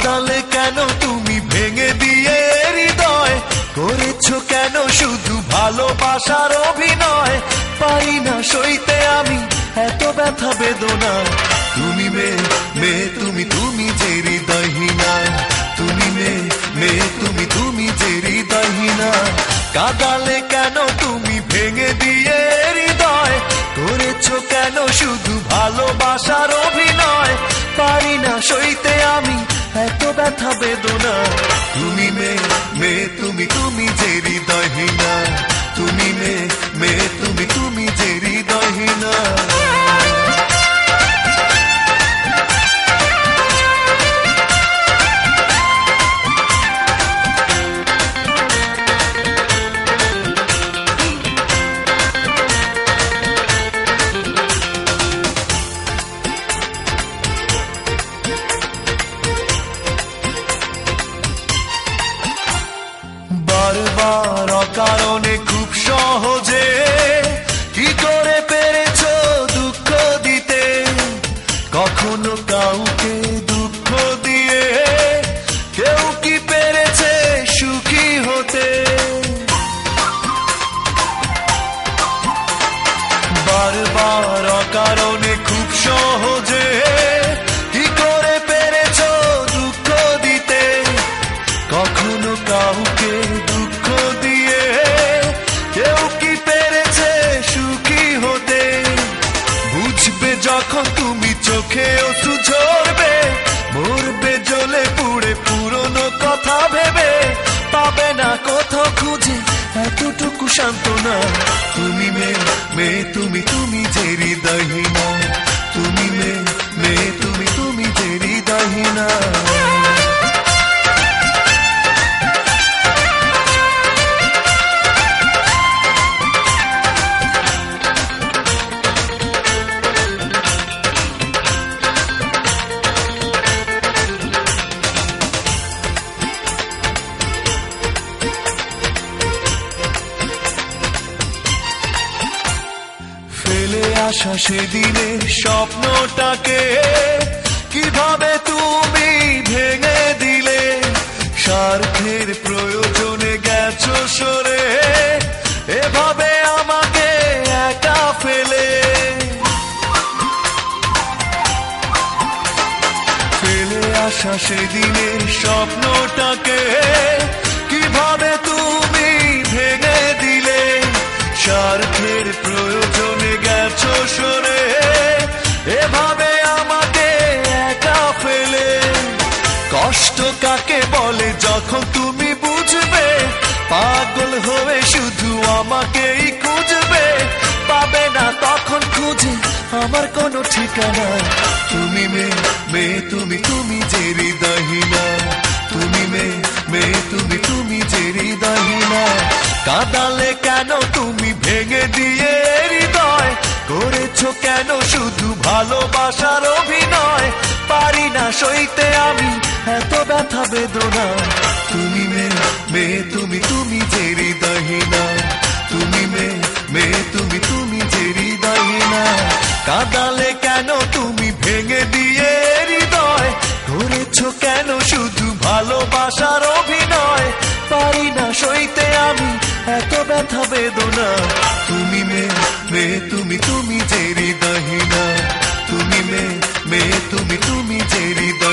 কাঁদালে কেন তুমি ভেঙে দিয়ে হৃদয়, করেছো কেন শুধু ভালোবাসার অভিনয়। পারি না সইতে আমি এত ব্যথা বেদনা, তুমি মেয়ে তুমি তুমি যে হৃদয়হীনা, তুমি মেয়ে তুমি তুমি যে হৃদয়হীনা। কাঁদালে কেন তুমি ভেঙে দিয়ে হৃদয়, করেছো কেন শুধু ভালোবাসার অভিনয়। পারি না সইতে আমি এত ব্যথা বেদনা, তুমি মেয়ে তুমি তুমি যে হৃদয়হীনা, তুমি মেয়ে তুমি তুমি যে হৃদয়হীনা। বারবার অকারণে খুব সহজে কি করে পেরেছো দুঃখ দিতে, কখনো কাউকে দুঃখ দিয়ে কেউ কি পেরেছে সুখী হতে। বারবার অকারণে খুব সহজে কি করে পেরেছো দুঃখ দিতে, কখনো কাউকে দুঃখ দিয়ে কেউ কি পেরেছে সুখী হতে। বুঝবে যখন তুমি চোখে অশ্রু ঝরবে, মরবে জ্বলে পুড়ে পুরনো কথা ভেবে, পাবে না কোথাও খুঁজে এতটুকু সান্ত্বনা। তুমি মেয়ে তুমি তুমি যে হৃদয়হীনা, তুমি মেয়ে তুমি তুমি যে হৃদয়হীনা। ফেলে আসা সেদিনের স্বপ্নটাকে কিভাবে তুমি ভেঙে দিলে, স্বার্থের প্রয়োজনে গেছো সরে এভাবে আমাকে একা ফেলে। ফেলে আসা সেদিনের স্বপ্নটাকে কিভাবে তুমি ভেঙে দিলে, স্বার্থের প্রয়োজনে গেছো সরে এভাবে আমাকে একা ফেলে। কষ্ট কাকে বলে যখন তুমি বুঝবে, পাগল হয়ে শুধু আমাকেই খুঁজবে, পাবে না তখন খুঁজে আমার কোনো ঠিকানা। তুমি মেয়ে তুমি তুমি যে হৃদয়হীনা, তুমি মেয়ে তুমি তুমি যে হৃদয়হীনা। কাঁদালে কেন তুমি ভেঙে দিয়ে হৃদয়, করেছো কেন শুধু ভালোবাসার অভিনয়। পারি না সইতে আমি এত ব্যথা বেদনা, তুমি মেয়ে তুমি তুমি যে হৃদয়হীনা, তুমি মেয়ে তুমি তুমি যে হৃদয়হীনা। কাঁদালে কেন তুমি ভেঙে দিয়ে হৃদয়, করেছো কেন শুধু ভালোবাসার অভিনয়। পারি না সইতে আমি এত ব্যথা বেদনা, তুমি মেয়ে তুমি তুমি যে হৃদয়হীনা, তুমি মেয়ে তুমি তুমি যে হৃদয়।